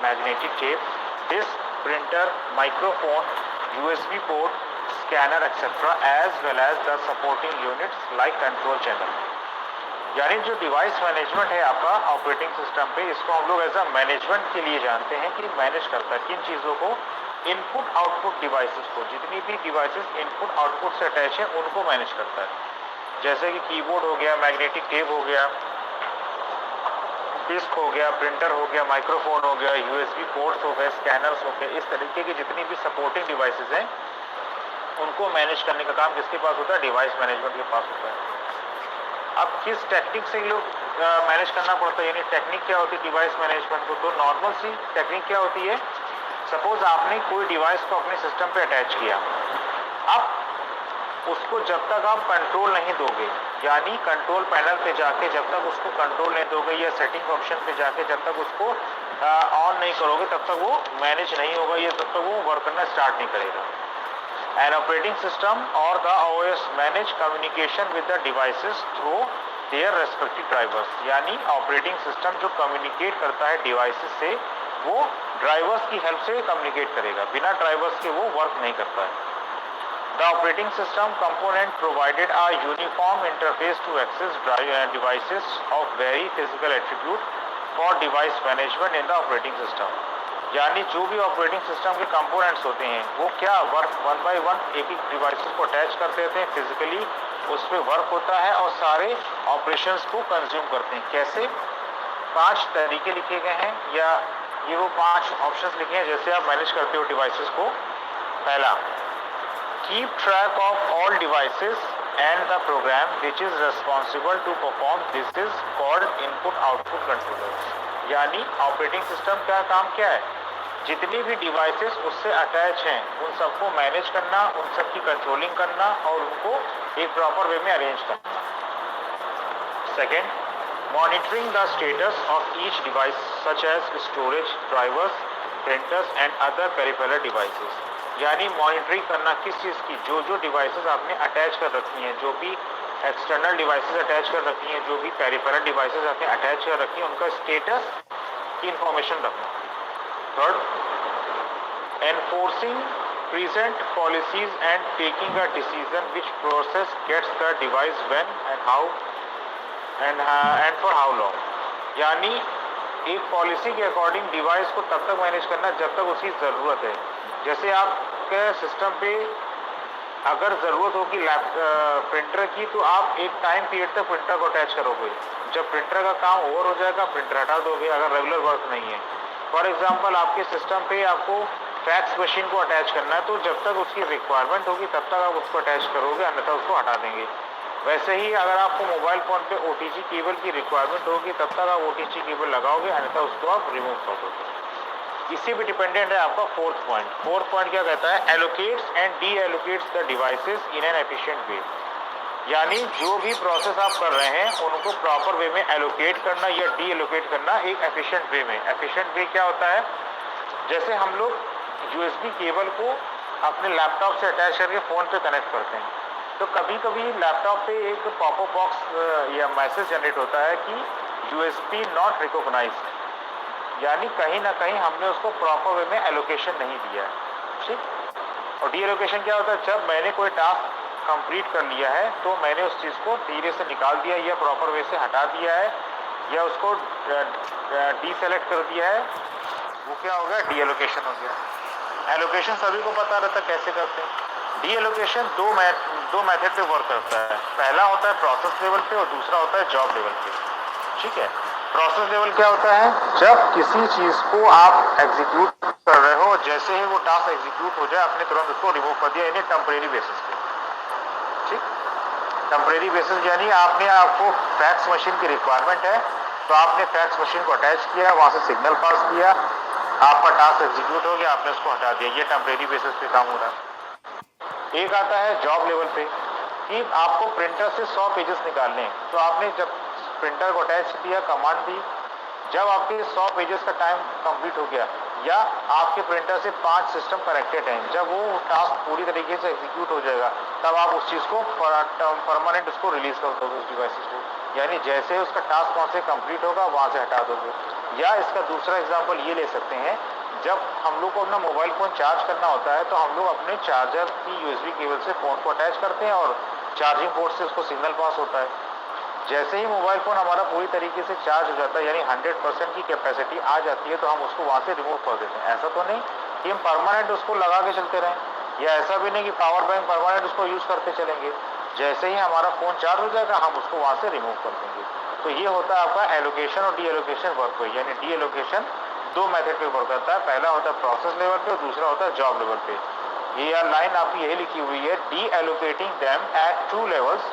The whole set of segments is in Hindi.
magnetic tape, disk, printer, microphone, USB port, scanner etc. as well as the supporting units like control channel. यानी जो डिवाइस मैनेजमेंट है आपका ऑपरेटिंग सिस्टम पे, इसको हम लोग एज अ मैनेजमेंट के लिए जानते हैं कि मैनेज करता है किन चीज़ों को, इनपुट आउटपुट डिवाइसेस को, जितनी भी डिवाइसेस इनपुट आउटपुट से अटैच है उनको मैनेज करता है। जैसे कि कीबोर्ड हो गया, मैग्नेटिक टेप हो गया, डिस्क हो गया, प्रिंटर हो गया, माइक्रोफोन हो गया, यूएसबी पोर्ट्स हो गए, स्कैनर्स हो गए, इस तरीके की जितनी भी सपोर्टिंग डिवाइसेस हैं उनको मैनेज करने का काम किसके पास होता है? डिवाइस मैनेजमेंट के पास होता है। अब किस टेक्निक से लोग मैनेज करना पड़ता है, यानी टेक्निक क्या होती है डिवाइस मैनेजमेंट को? तो नॉर्मल सी टेक्निक क्या होती है, सपोज आपने कोई डिवाइस को अपने सिस्टम पे अटैच किया, अब उसको जब तक आप कंट्रोल नहीं दोगे, यानी कंट्रोल पैनल पे जाके जब तक उसको कंट्रोल नहीं दोगे या सेटिंग ऑप्शन पे जाके जब तक उसको ऑन नहीं करोगे तब तक वो मैनेज नहीं होगा या तब तक वो वर्क करना स्टार्ट नहीं करेगा। An operating system or the OS manage communication with the devices through their respective drivers, यानी ऑपरेटिंग सिस्टम जो कम्युनिकेट करता है डिवाइसेस से वो ड्राइवर्स की हेल्प से कम्युनिकेट करेगा, बिना ड्राइवर्स के वो वर्क नहीं करता है। The operating system component provided a uniform interface to access devices of very physical attribute for device management in the operating system, यानी जो भी ऑपरेटिंग सिस्टम के कंपोनेंट्स होते हैं वो क्या वर्क वन बाय वन एक एक डिवाइसेस को अटैच कर देते हैं, फिजिकली उस पर वर्क होता है और सारे ऑपरेशंस को कंज्यूम करते हैं। कैसे? 5 तरीके लिखे गए हैं या ये वो 5 ऑप्शंस लिखे हैं जैसे आप मैनेज करते हो डिवाइसेस को। पहला, keep track of all devices and the program which is responsible to perform this is called input output controller, यानी ऑपरेटिंग सिस्टम का काम क्या है, जितनी भी डिवाइसेस उससे अटैच हैं उन सबको मैनेज करना, उन सब की कंट्रोलिंग करना और उनको एक प्रॉपर वे में अरेंज करना। Second, monitoring the status of each device such as storage, drivers, printers and other peripheral devices, यानी मॉनिटरिंग करना किस चीज़ की, जो डिवाइसेस आपने अटैच कर रखी हैं, जो भी एक्सटर्नल डिवाइसेस अटैच कर रखी हैं, जो भी पेरिफेरल डिवाइसेस आपने अटैच कर रखी हैं उनका स्टेटस की इंफॉर्मेशन रखना। Third, enforcing present policies and taking a decision which process gets the device when and how and for how long, यानी एक पॉलिसी के अकॉर्डिंग डिवाइस को तब तक मैनेज करना जब तक उसकी ज़रूरत है। जैसे आपके सिस्टम पे अगर ज़रूरत होगी प्रिंटर की तो आप एक टाइम पीरियड तक प्रिंटर को अटैच करोगे, जब प्रिंटर का काम ओवर हो जाएगा प्रिंटर हटा दोगे अगर रेगुलर वर्क नहीं है। फॉर एग्जांपल आपके सिस्टम पे आपको फैक्स मशीन को अटैच करना है तो जब तक उसकी रिक्वायरमेंट होगी तब तक आप उसको अटैच करोगे, अन्यथा उसको हटा देंगे। वैसे ही अगर आपको मोबाइल फ़ोन पे OTG केबल की रिक्वायरमेंट होगी तब तक आप OTG केबल लगाओगे, अन्यथा उसको आप रिमूव कर दोगे। इसी पे डिपेंडेंट है आपका फोर्थ पॉइंट। फोर्थ पॉइंट क्या कहता है? Allocates and D allocates the devices in an efficient way, यानी जो भी प्रोसेस आप कर रहे हैं उनको प्रॉपर वे में एलोकेट करना या डी एलोकेट करना एक एफिशिएंट वे में। एफिशिएंट वे क्या होता है? जैसे हम लोग USB केबल को अपने लैपटॉप से अटैच करके फ़ोन पे कनेक्ट करते हैं तो कभी कभी लैपटॉप पे एक पॉपअप बॉक्स या मैसेज जनरेट होता है कि USB नॉट रिकॉग्नाइज्ड, यानी कहीं ना कहीं हमने उसको प्रॉपर वे में एलोकेशन नहीं दिया है। ठीक। और डी एलोकेशन क्या होता है? जब मैंने कोई टास्क कंप्लीट कर लिया है तो मैंने उस चीज़ को धीरे से निकाल दिया या प्रॉपर वे से हटा दिया है या उसको डीसेलेक्ट कर दिया है, वो क्या हो गया? डी एलोकेशन हो गया। एलोकेशन सभी को पता रहता है कैसे करते हैं। डी एलोकेशन दो मेथड पे वर्क करता है। पहला होता है प्रोसेस लेवल पे और दूसरा होता है जॉब लेवल पे। ठीक है। प्रोसेस लेवल क्या होता है? जब किसी चीज़ को आप एग्जीक्यूट कर रहे हो, जैसे ही वो टास्क एग्जीक्यूट हो जाए आपने तुरंत उसको रिमूव कर दिया, यानी टेम्परेरी बेसिस पे। ठीक। टेम्परेरी बेसिस यानी आपको फैक्स मशीन की रिक्वायरमेंट है तो आपने फैक्स मशीन को अटैच किया, वहाँ से सिग्नल पास किया, आपका टास्क एग्जीक्यूट हो गया, आपने उसको हटा दिया, ये टेम्परेरी बेसिस पे काम हो रहा है। एक आता है जॉब लेवल पे कि आपको प्रिंटर से 100 पेजेस निकालने हैं तो आपने जब प्रिंटर को अटैच किया, कमांड दी, जब आपके 100 पेजेस का टाइम कंप्लीट हो गया या आपके प्रिंटर से 5 सिस्टम कनेक्टेड हैं, जब वो टास्क पूरी तरीके से एग्जीक्यूट हो जाएगा तब आप उस चीज़ को परमानेंट उसको रिलीज कर दोगे उस डिवाइस को, यानी जैसे उसका टास्क वहाँ से कंप्लीट होगा वहाँ से हटा दोगे। या इसका दूसरा एग्जांपल ये ले सकते हैं, जब हम लोग को अपना मोबाइल फ़ोन चार्ज करना होता है तो हम लोग अपने चार्जर की यूएसबी केबल से फ़ोन को अटैच करते हैं और चार्जिंग पोर्ट से उसको सिग्नल पास होता है। जैसे ही मोबाइल फ़ोन हमारा पूरी तरीके से चार्ज हो जाता है, यानी 100% की कैपेसिटी आ जाती है, तो हम उसको वहाँ से रिमूव कर देते हैं। ऐसा तो नहीं कि हम परमानेंट उसको लगा के चलते रहें, या ऐसा भी नहीं कि पावर बैंक परमानेंट उसको यूज़ करते चलेंगे। जैसे ही हमारा फ़ोन चार्ज हो जाएगा हम उसको वहाँ से रिमूव कर देंगे। तो ये होता है आपका एलोकेशन और डी एलोकेशन वर्क पे, यानी डी एलोकेशन दो मेथड पे वर्क करता है। पहला होता है प्रोसेस लेवल पे और दूसरा होता है जॉब लेवल पे। ये लाइन आपकी यही लिखी हुई है, D allocating them at 2 levels,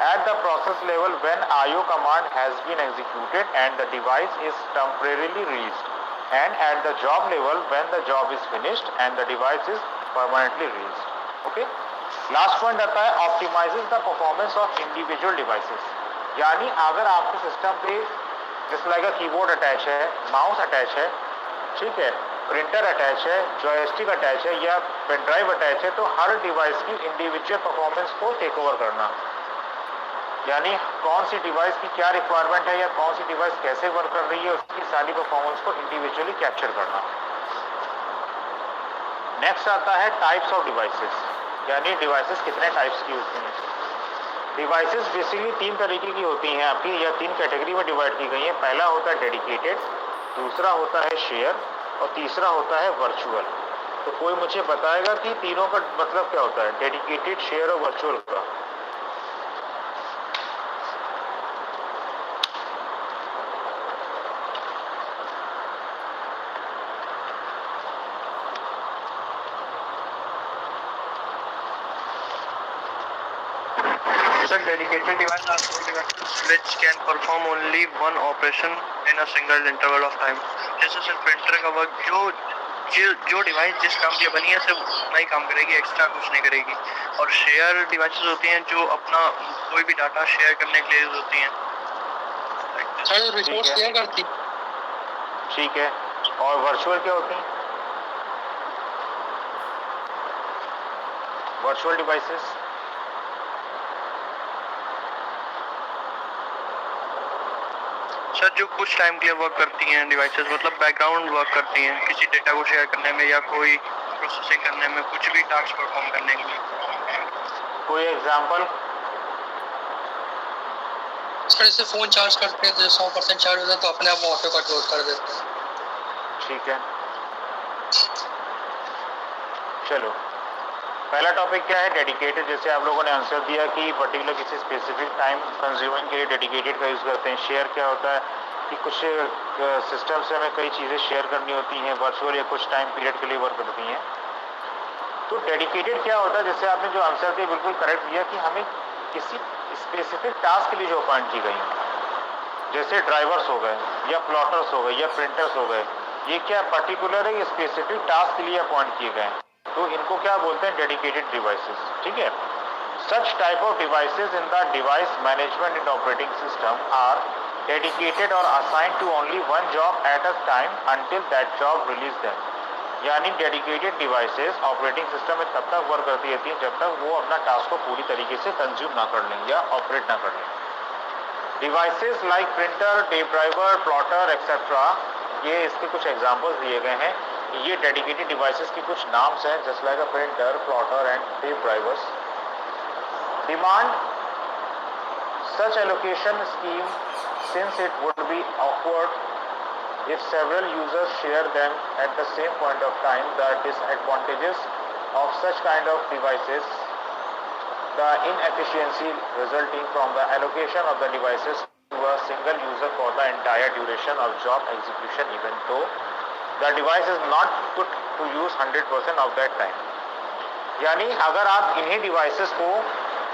at the process level when IO command has been executed and the device is temporarily released, and at the job level when the job is finished and the device is permanently released. Okay, last point आता है optimises the performance of individual devices. यानी अगर आपके सिस्टम पे जैसे लाइक कीबोर्ड अटैच है, माउस अटैच है, ठीक है, प्रिंटर अटैच है, जॉयस्टिक अटैच है या पेन ड्राइव अटैच है, तो हर डिवाइस की इंडिविजुअल परफॉर्मेंस को टेक ओवर करना, यानी कौन सी डिवाइस की क्या रिक्वायरमेंट है या कौन सी डिवाइस कैसे वर्क कर रही है, उसकी सारी परफॉर्मेंस को इंडिविजुअली कैप्चर करना। नेक्स्ट आता है टाइप्स ऑफ डिवाइसेस, यानी डिवाइसेस कितने टाइप्स की होती हैं। डिवाइसेस बेसिकली 3 तरीके की होती हैं आपकी, या 3 कैटेगरी में डिवाइड की गई हैं। पहला होता है डेडिकेटेड, दूसरा होता है शेयर और तीसरा होता है वर्चुअल। तो कोई मुझे बताएगा कि तीनों का मतलब क्या होता है, डेडिकेटेड, शेयर और वर्चुअल का? Dedicated devices are those devices which can perform only one operation in a single interval of time. जैसे सिर्फ प्रिंटर का वर्क जो डिवाइस जिस काम के लिए बनी है सिर्फ उतना ही काम करेगी, एक्स्ट्रा कुछ नहीं करेगी। और शेयर डिवाइसेस होती हैं जो अपना कोई भी डाटा शेयर करने के लिए यूज होती हैं। सर रिसोर्स शेयर करती। ठीक है, और वर्चुअल क्या होती हैं? वर्चुअल डिवाइसेस सर जो कुछ टाइम के लिए वर्क करती हैं डिवाइसेस, मतलब बैकग्राउंड वर्क करती हैं किसी डेटा को शेयर करने में या कोई प्रोसेसिंग करने में, कुछ भी टास्क परफॉर्म करने के लिए। कोई एग्जांपल? सर जैसे फोन चार्ज करते हैं तो 100% चार्ज होता है तो अपने आप ऑटो कट लोड कर देते हैं। ठीक है, चलो पहला टॉपिक क्या है, डेडिकेटेड। जैसे आप लोगों ने आंसर दिया कि पर्टिकुलर किसी स्पेसिफिक टाइम कंज्यूमिंग के लिए डेडिकेटेड का यूज़ करते हैं। शेयर क्या होता है कि कुछ सिस्टम से हमें कई चीज़ें शेयर करनी होती हैं, वर्चुअल या कुछ टाइम पीरियड के लिए वर्क करती हैं। तो डेडिकेटेड क्या होता है, जैसे आपने जो आंसर दिया बिल्कुल करेक्ट दिया कि हमें किसी स्पेसिफिक टास्क के लिए जो अपॉइंट की गई है, जैसे ड्राइवर्स हो गए या प्लॉटर्स हो गए या प्रिंटर्स हो गए, ये क्या पर्टिकुलर है, स्पेसिफिक टास्क के लिए अपॉइंट किए गए, तो इनको क्या बोलते हैं, डेडिकेटेड डिवाइसेस। ठीक है, such type of devices in the device management and operating system are dedicated और assigned to only one job at a time until that job release them. यानी डेडिकेटेड डिवाइसेस ऑपरेटिंग सिस्टम में तब तक वर्क करती रहती हैं जब तक वो अपना टास्क को पूरी तरीके से कंज्यूम ना कर लें या ऑपरेट ना कर लें। Devices like printer, tape driver, plotter etcetera, ये इसके कुछ एग्जांपल्स दिए गए हैं। ये डेडिकेटेड डिवाइसेस के कुछ नाम्स हैं, just like a printer, plotter and tape drivers. Demand such allocation scheme since it would be awkward if several users share them at the same point of time. The disadvantages of such kind of devices, the inefficiency resulting from the allocation of the devices to a single user for the entire duration of job execution, even though the device is not put to use 100% of that time. यानी अगर आप इन्हीं डिवाइसेस को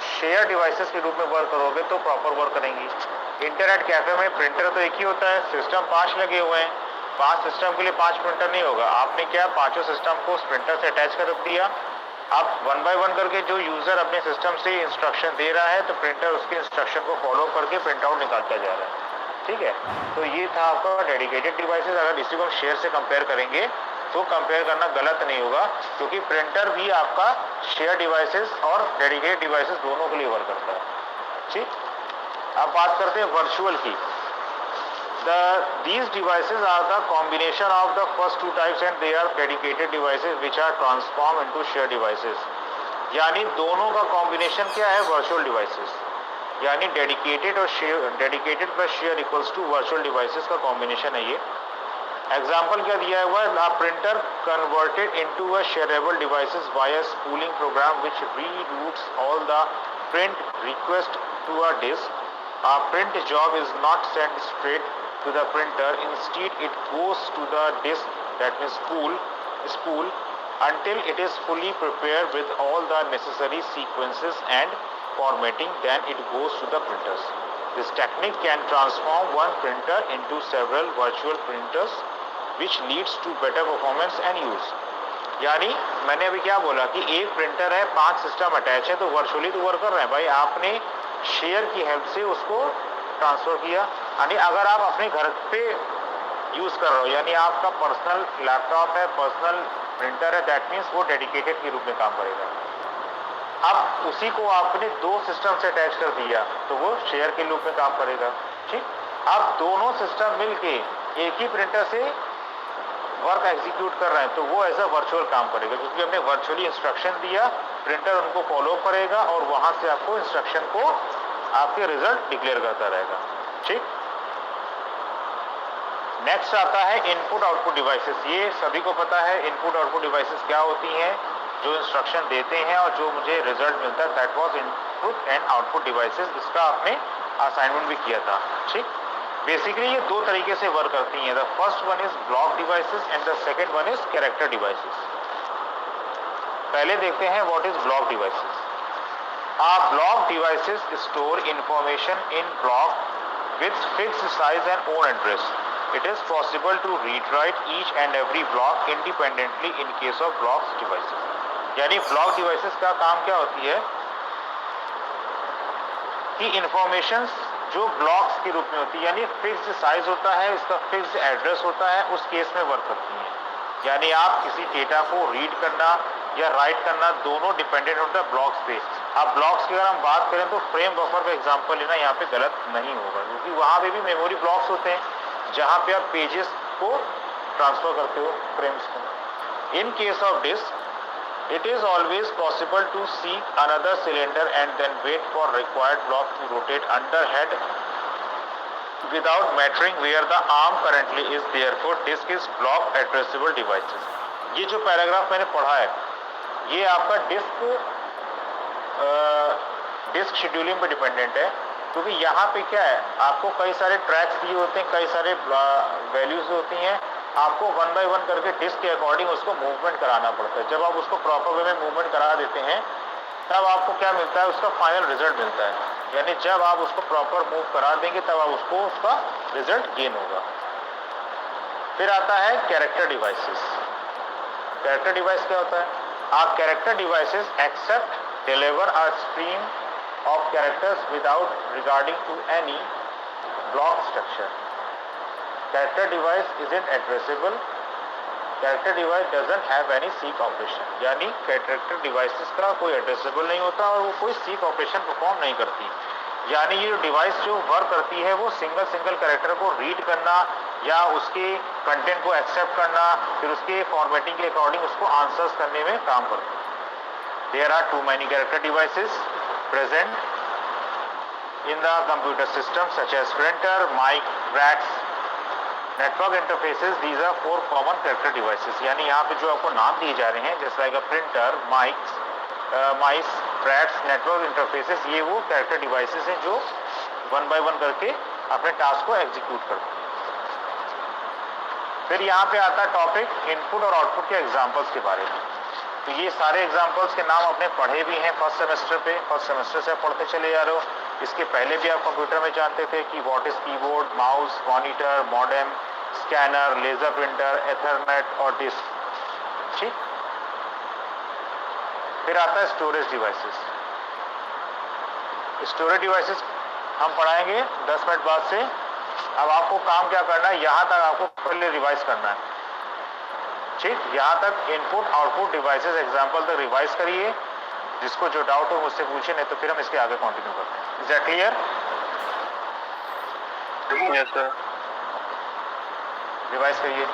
शेयर डिवाइसेस के रूप में वर्क करोगे तो प्रॉपर वर्क करेंगी। इंटरनेट कैफे में प्रिंटर तो एक ही होता है, सिस्टम 5 लगे हुए हैं, 5 सिस्टम के लिए 5 प्रिंटर नहीं होगा। आपने क्या पांचों सिस्टम को उस प्रिंटर से अटैच कर दिया, आप 1 बाय 1 करके जो यूजर अपने सिस्टम से इंस्ट्रक्शन दे रहा है तो प्रिंटर उसके इंस्ट्रक्शन को फॉलो करके प्रिंट आउट निकालता जा रहा है। ठीक है, तो ये था आपका डेडिकेटेड डिवाइसेस। अगर इसी को हम शेयर से कंपेयर करेंगे तो कंपेयर करना गलत नहीं होगा, क्योंकि प्रिंटर भी आपका शेयर डिवाइसेस और डेडिकेटेड डिवाइसेस दोनों के लिए वर्क करता है। ठीक, अब बात करते हैं वर्चुअल की। These devices are the combination of the first two types and they are dedicated devices which are transformed into shared devices. यानी दोनों का कॉम्बिनेशन क्या है? वर्चुअल डिवाइसेस, यानी डेडिकेटेड और share, dedicated plus share equals to virtual devices का कॉम्बिनेशन है ये। एग्जाम्पल क्या दिया हुआ है? A printer converted into a shareable devices via spooling program which reroutes all the print request to a disk. A print job is not sent straight to the printer. Instead, it goes to the disk, that means spool, until it is fully prepared with all the necessary sequences and formatting. Then it goes to the printers. This technique can transform one printer into several virtual printers, which leads to better performance and use. यानी मैंने अभी क्या बोला कि एक प्रिंटर है, 5 सिस्टम अटैच है, तो वर्चुअली तो वर्क कर रहे हैं भाई, आपने शेयर की हेल्प से उसको ट्रांसफर किया। यानी अगर आप अपने घर पे यूज कर रहे हो, यानी आपका पर्सनल लैपटॉप है, पर्सनल प्रिंटर है, दैट मीन्स वो डेडिकेटेड के रूप में काम करेगा। अब उसी को आपने 2 सिस्टम से अटैच कर दिया तो वो शेयर के रूप में काम करेगा। ठीक, अब दोनों सिस्टम मिलके एक ही प्रिंटर से वर्क एग्जीक्यूट कर रहे हैं तो वो ऐसा वर्चुअल काम करेगा, क्योंकि हमने वर्चुअली इंस्ट्रक्शन दिया, प्रिंटर उनको फॉलो करेगा और वहां से आपको इंस्ट्रक्शन को आपके रिजल्ट डिक्लेयर करता रहेगा। ठीक, नेक्स्ट आता है इनपुट आउटपुट डिवाइसेस। ये सभी को पता है इनपुट आउटपुट डिवाइसेस क्या होती हैं, जो इंस्ट्रक्शन देते हैं और जो मुझे रिजल्ट मिलता है, that was input and output devices. इसका आपने असाइनमेंट भी किया था। ठीक, बेसिकली ये 2 तरीके से वर्क करती हैं। The first one is block devices and the second one is character devices. पहले देखते हैं what is block devices. Block devices store information in block with fixed size and own address. It is possible to read write each and every block independently in case of blocks devices. यानी ब्लॉक डिवाइसेस का काम क्या होती है कि इंफॉर्मेशन जो ब्लॉक्स के रूप में होती है, यानी फिक्स्ड साइज होता है, इसका फिक्स्ड एड्रेस होता है, उस केस में वर्क करती है। यानी आप किसी डेटा को रीड करना या राइट करना दोनों डिपेंडेंट होता है ब्लॉक्स पे। अब ब्लॉक्स की अगर हम बात करें तो फ्रेम बफर का एग्जांपल लेना यहाँ पे गलत नहीं होगा, क्योंकि वहाँ पे भी मेमोरी ब्लॉक्स होते हैं जहाँ पे आप पेजेस को ट्रांसफर करते हो, फ्रेम्स को। In case of disk it is always possible to seek another cylinder and then wait for required block to rotate under head without mattering where the arm currently is. Therefore disk is block addressable devices. ये जो पैराग्राफ मैंने पढ़ा है ये आपका डिस्क शेड्यूलिंग पे डिपेंडेंट है, क्योंकि यहाँ पे क्या है, आपको कई सारे ट्रैक्स दिए होते हैं, कई सारे वैल्यूज होती हैं, आपको 1 बाय 1 करके डिस्क के अकॉर्डिंग उसको मूवमेंट कराना पड़ता है। जब आप उसको प्रॉपर वे में मूवमेंट करा देते हैं तब आपको क्या मिलता है, उसका फाइनल रिजल्ट मिलता है। यानी जब आप उसको प्रॉपर मूव करा देंगे तब आप उसको उसका रिजल्ट गेन होगा। फिर आता है कैरेक्टर डिवाइसेस। कैरेक्टर डिवाइस क्या होता है? आप character devices accept deliver a stream of characters without regarding to any block structure. Character device isn't addressable. Character device doesn't have any seek operation. यानी character devices का कोई addressable नहीं होता और वो कोई seek operation perform नहीं करती। यानी ये डिवाइस जो वर्क करती है वो सिंगल कैरेक्टर को रीड करना या उसके कंटेंट को एक्सेप्ट करना, फिर उसके फॉर्मेटिंग के अकॉर्डिंग उसको आंसर्स करने में काम करती है। There are too many character devices present in the computer system such as printer, mic, racks, network interfaces. These are 4 common character devices. यानी यहाँ पे जो आपको नाम दिए जा रहे हैं जैसे लाइक प्रिंटर, माइक्स, माइस, रैक्स, नेटवर्क इंटरफेसेस, ये वो कैरेक्टर डिवाइसेस हैं जो 1 बाय 1 करके अपने टास्क को एग्जीक्यूट करते हैं। फिर यहाँ पे आता है टॉपिक इनपुट और आउटपुट के एग्जाम्पल्स के बारे में। तो ये सारे एग्जाम्पल्स के नाम आपने पढ़े भी हैं फर्स्ट सेमेस्टर से पढ़ते चले जा रहे हो। इसके पहले भी आप कंप्यूटर में जानते थे कि what is keyboard, mouse, monitor, modem, scanner, laser printer, ethernet और डिस्क। ठीक, फिर आता है स्टोरेज डिवाइसेस। स्टोरेज डिवाइसेस हम पढ़ाएंगे 10 मिनट बाद से। अब आपको काम क्या करना है, यहाँ तक आपको पहले रिवाइज करना है। ठीक, यहाँ तक इनपुट आउटपुट डिवाइसेस एग्जाम्पल तक रिवाइज करिए। जिसको जो डाउट हो मुझसे पूछे, नहीं तो फिर हम इसके आगे कंटिन्यू करते हैं। Is that clear? Yes sir. Revise करिए।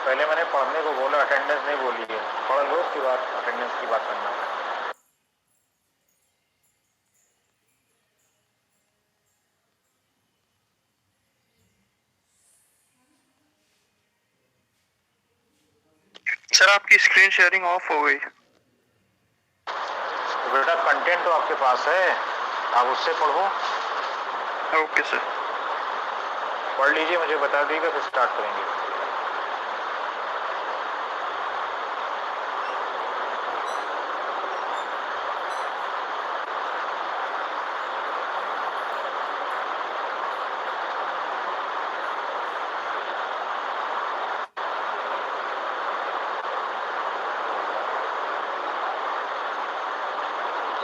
पहले मैंने पढ़ने को बोला, अटेंडेंस नहीं बोली है। पढ़ लो उसके बाद अटेंडेंस की बात करना है। सर आपकी स्क्रीन शेयरिंग ऑफ हो गई। तो बेटा कंटेंट तो आपके पास है, आप उससे पढ़ो। Okay sir. पढ़ लीजिए, मुझे बता दीजिएगा, फिर स्टार्ट करेंगे।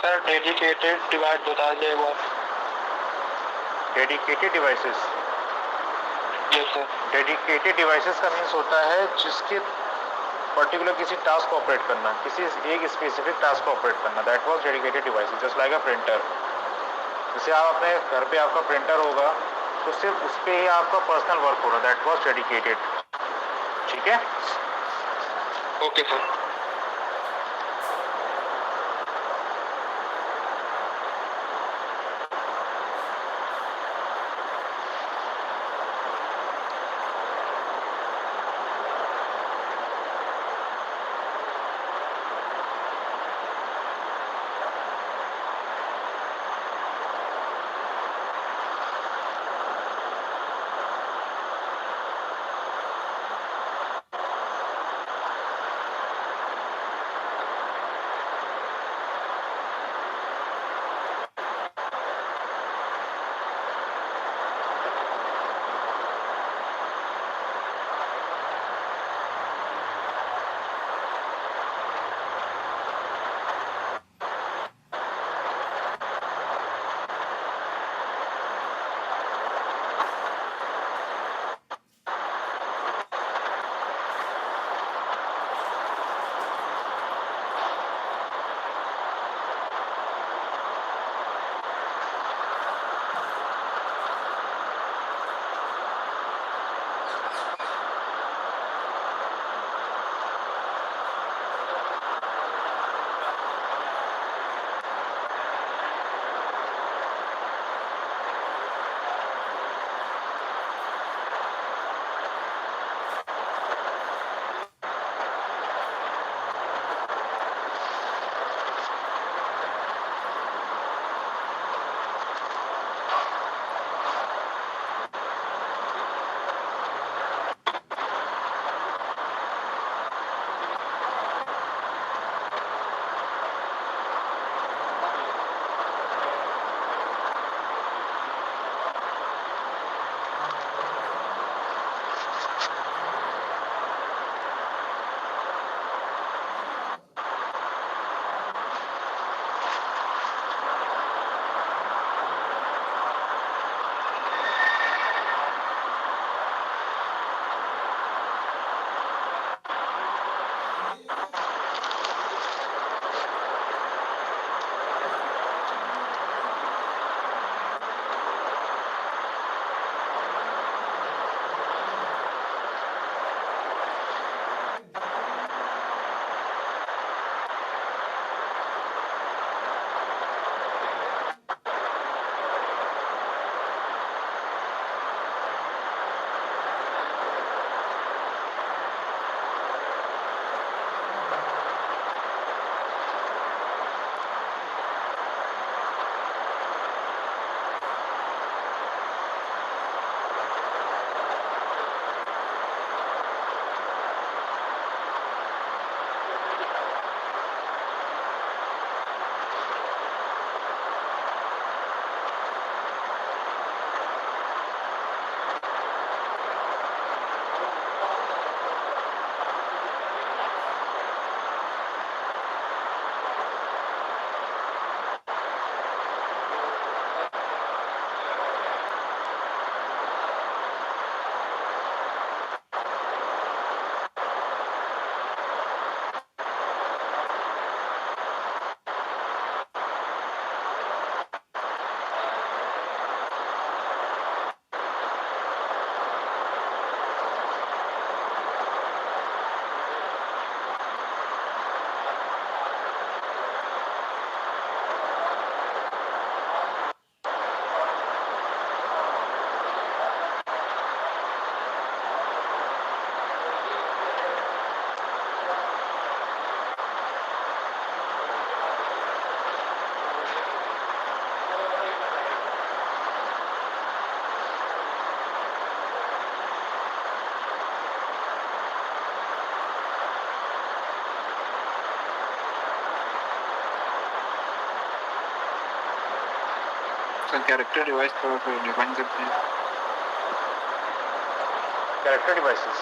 सर डेडिकेटेड डिवाइस बता दिए एक बार। Dedicated devices, yes sir. Dedicated devices का मीन्स होता है जिसके पर्टिकुलर किसी टास्क को ऑपरेट करना, किसी एक स्पेसिफिक टास्क को ऑपरेट करना। That was dedicated devices, just like a printer. जैसे आप अपने घर पे आपका प्रिंटर होगा तो सिर्फ उस पर ही आपका पर्सनल वर्क होगा, दैट वाज डेडिकेटेड। ठीक है, okay sir. Sir character device थोड़ा सा डिफाइन करते हैं। कैरेक्टर डिवाइसेस,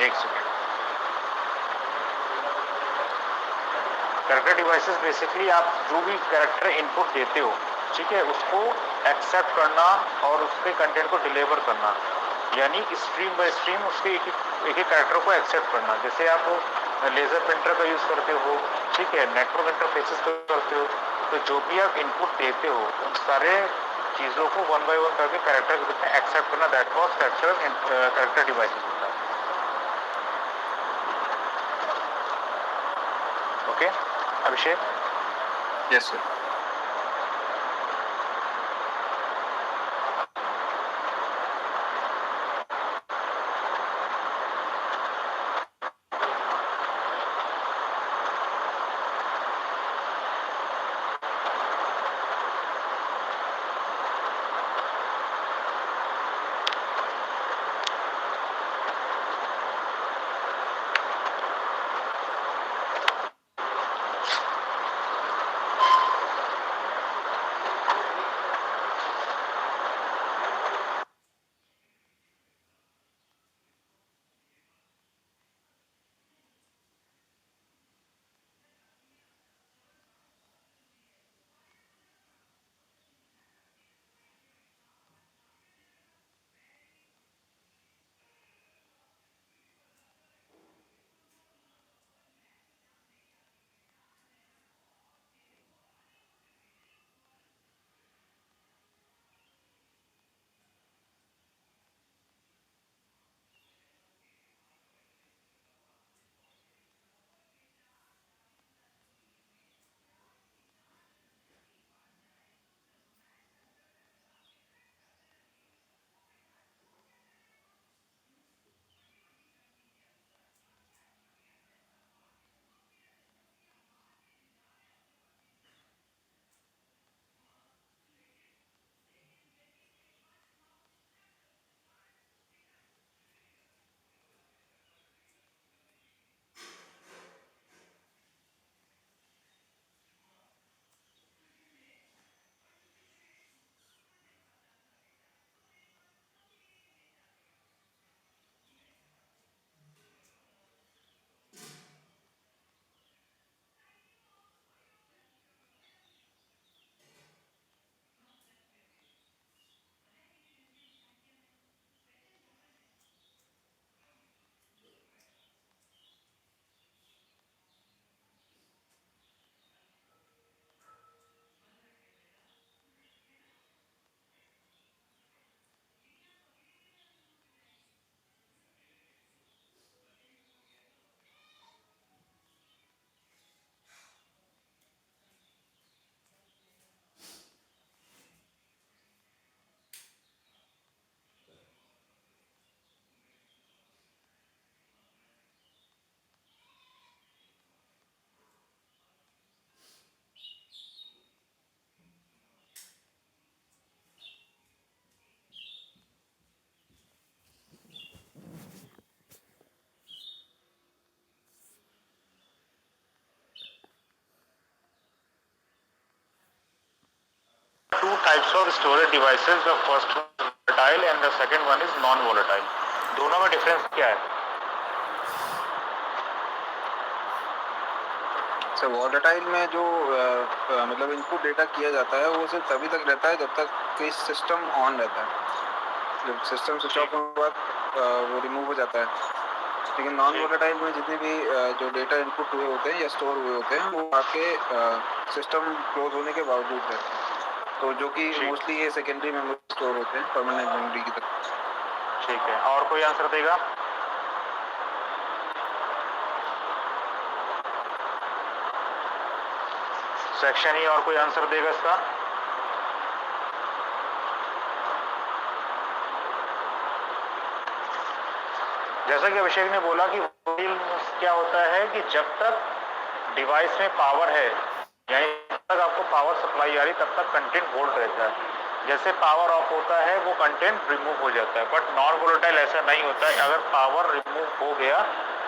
एक सेकेंड। कैरेक्टर डिवाइसेस बेसिकली आप जो भी कैरेक्टर इनपुट देते हो, ठीक है, उसको एक्सेप्ट करना और उसके कंटेंट को डिलीवर करना, यानी स्ट्रीम बाय स्ट्रीम उसके एक एक कैरेक्टर को एक्सेप्ट करना। जैसे आप लेज़र प्रिंटर का यूज़ करते हो, ठीक है, नेटवर्क इंटरफेसेस करते हो, तो जो भी आप इनपुट देते हो उन सारे चीज़ों को वन बाय वन करके कैरेक्टर के रूप में एक्सेप्ट करना, दैट वाज कैरेक्टर डिवाइसेस होता है। Okay Abhishek? Yes sir. Two types of storage devices, the first one is volatile and the second one is non volatile. दोनों में डिफरेंस क्या है? सर वॉलेटाइल में जो मतलब इनपुट डेटा किया जाता है वो सिर्फ तभी तक रहता है जब तक कि सिस्टम ऑन रहता है। जब सिस्टम स्विच ऑफ होने के बाद वो रिमूव हो जाता है। लेकिन नॉन वॉलेटाइल में जितने भी जो डेटा इनपुट हुए होते हैं या स्टोर हुए होते हैं वो आपके सिस्टम क्लोज होने के बावजूद रहते हैं, तो जो कि मोस्टली ये सेकेंडरी मेमोरी स्टोर होते हैं परमानेंट मेमोरी की तरह। ठीक है, और कोई आंसर देगा? सेक्शन ही और कोई आंसर देगा इसका? जैसा कि अभिषेक ने बोला कि क्या होता है कि जब तक डिवाइस में पावर है, यानी जब तक आपको पावर सप्लाई आ रही तब तक कंटेंट होल्ड रहता है। जैसे पावर ऑफ होता है वो कंटेंट रिमूव हो जाता है। बट नॉन वोलेटाइल ऐसा नहीं होता है। अगर पावर रिमूव हो गया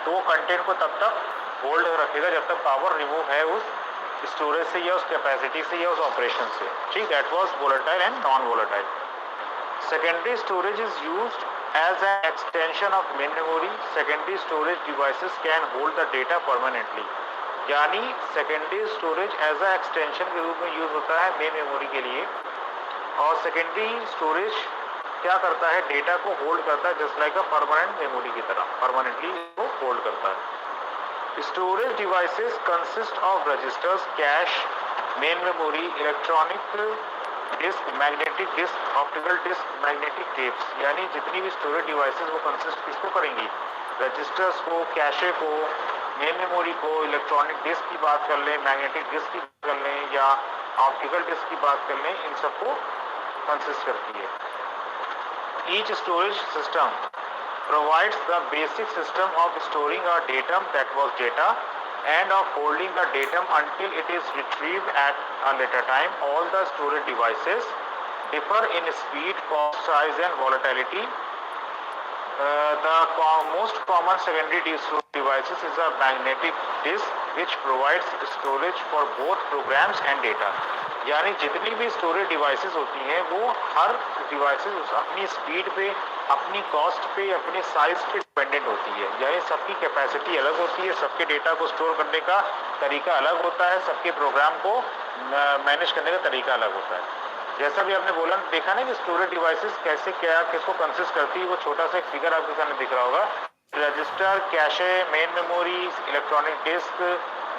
तो वो कंटेंट को तब तक होल्ड रखेगा जब तक पावर रिमूव है उस स्टोरेज से या उस कैपेसिटी से या उस ऑपरेशन से, ठीक। That was volatile and non volatile. Secondary storage is used as an extension of main memory. Secondary storage devices can hold the data permanently. यानी secondary storage as a extension के रूप में यूज होता है मेन मेमोरी के लिए, और सेकेंडरी स्टोरेज क्या करता है, डेटा को होल्ड करता है just like a permanent memory की तरह, परमानेंटली वो होल्ड करता है। Storage devices consist of registers, cache, main memory, electronic disk, magnetic disk, optical disk, magnetic tapes. यानी जितनी भी स्टोरेज डिवाइसेस वो कंसिस्ट किसको करेंगी, रजिस्टर्स को, कैशे को, मेन मेमोरी को, इलेक्ट्रॉनिक डिस्क की बात कर लें, मैग्नेटिक डिस्क की बात कर लें या ऑप्टिकल डिस्क की बात कर लें, इन सबको कंसिस्ट करती है। Each storage system provides the basic system of storing a datum, that was data, and of holding the datum until it is retrieved at a later time. All the storage devices differ in speed, cost, size and volatility. The most common secondary storage devices is a magnetic disk which provides storage for both programs and data. यानी जितनी भी स्टोरेज डिवाइसेस होती हैं वो हर डिवाइसेस अपनी स्पीड पे, अपनी कॉस्ट पे, अपने साइज पे डिपेंडेंट होती है। यानी सबकी कैपेसिटी अलग होती है, सबके डेटा को स्टोर करने का तरीका अलग होता है, सबके प्रोग्राम को मैनेज करने का तरीका अलग होता है। जैसा भी आपने बोला, देखा ना कि स्टोरेज डिवाइसेस कैसे क्या किसको कंसिस्ट करती है, वो छोटा सा एक फिगर आपके सामने दिख रहा होगा। Register, cache, main memory, electronic disk,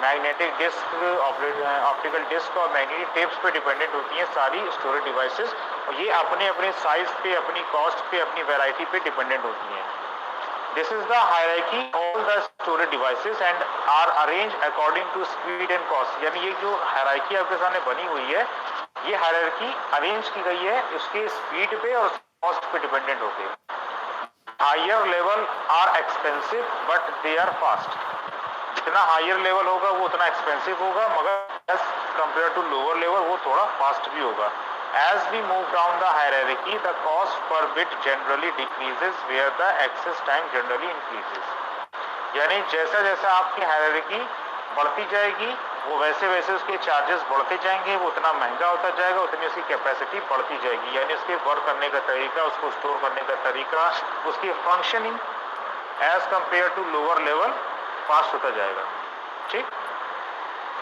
magnetic disk, optical disk और मैग्नेटिक टेप्स पे डिपेंडेंट होती हैं सारी स्टोरेज डिवाइसेस, और ये अपने अपने साइज पे, अपनी कॉस्ट पे, अपनी वैरायटी पे डिपेंडेंट होती हैं। This is the hierarchy all the storage devices and are arrange according to speed and cost. यानी ये जो हायरार्की आपके सामने बनी हुई है, ये हायरार्की अरेंज की गई है उसके स्पीड पे और कॉस्ट पे डिपेंडेंट होकर। Higher level are expensive but they are fast. जितना हायर लेवल होगा वो उतना एक्सपेंसिव होगा, मगर as compare to lower level वो थोड़ा फास्ट भी होगा। As we move down the hierarchy, the cost per bit generally decreases, where the access time generally increases. यानी जैसा जैसा आपकी हायरार्की बढ़ती जाएगी, वो वैसे वैसे उसके चार्जेस बढ़ते जाएंगे, वो उतना महंगा होता जाएगा, उतनी उसकी कैपेसिटी बढ़ती जाएगी। यानी उसके वर्क करने का तरीका, उसको स्टोर करने का तरीका, उसकी functioning as compare to lower level fast होता जाएगा। ठीक,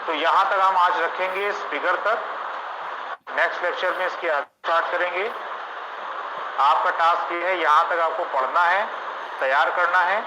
तो यहाँ तक हम आज रखेंगे इस फिगर तक। नेक्स्ट लेक्चर में इसके स्टार्ट करेंगे। आपका टास्क ये है, यहाँ तक आपको पढ़ना है, तैयार करना है।